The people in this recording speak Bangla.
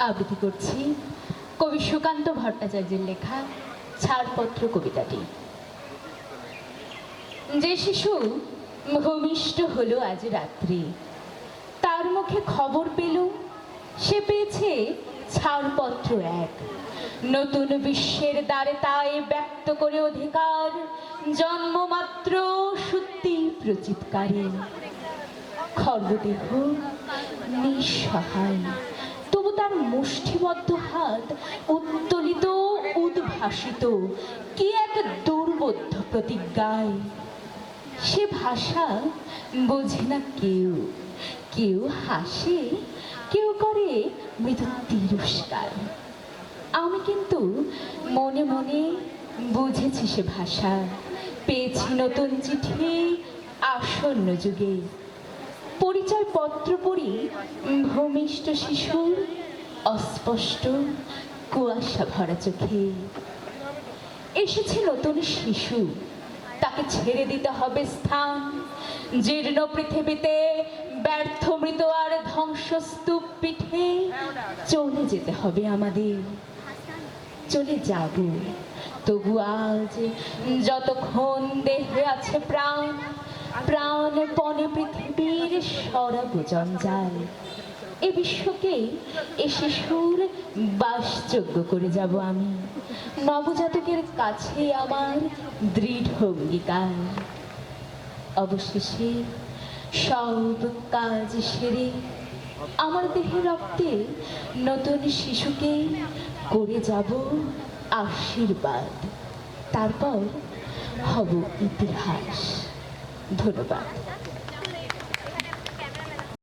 আবৃত্তি করছি কবি সুকান্ত ভট্টাচার্যের লেখা ছাড়পত্র কবিতাটি। যে শিশু ভূমিষ্ঠ হলো আজ রাত্রি, তার মুখে খবর পেল সে পেয়েছে ছাড়পত্র এক। নতুন বিশ্বের দ্বারে তাই ব্যক্ত করে অধিকার, জন্মমাত্র সত্যি প্রচিৎকারে। খর্বদেহ নিঃসহায়, তবু তার মুষ্টিবদ্ধ হাত উত্তোলিত উদ্ভাসিত কি এক দুর্বোধ্য প্রতিজ্ঞায়। সে ভাষা বোঝে না কেউ, কেউ হাসে, কেউ করে মৃদু তিরস্কার। আমি কিন্তু মনে মনে বুঝেছি সে ভাষা, পেয়েছি নতুন চিঠি আসন্ন যুগে। পরিচয় পত্র পড়ি ভূমিষ্ঠ শিশুর অস্পষ্ট কুয়াশা ভরা চোখে। এসেছে নতুন শিশু, তাকে ছেড়ে দিতে হবে স্থান। জীর্ণ পৃথিবীতে ব্যর্থ মৃত আর ধ্বংসস্তূপ পিঠে চলে যেতে হবে আমাদের। চলে যাব, তবু আজ যতক্ষণ দেহে আছে প্রাণ, প্রাণপণে পৃথিবীর সরাব জঞ্জাল। এ বিশ্বকে এ শিশুর বাসযোগ্য করে যাব আমি। নবজাতকের কাছে আমার দৃঢ় অঙ্গীকার। অবশেষে সব কাজ সেরে আমার দেহে রক্তে নতুন শিশুকে করে যাব আশীর্বাদ। তারপর হব ইতিহাস। ধন্যবাদ।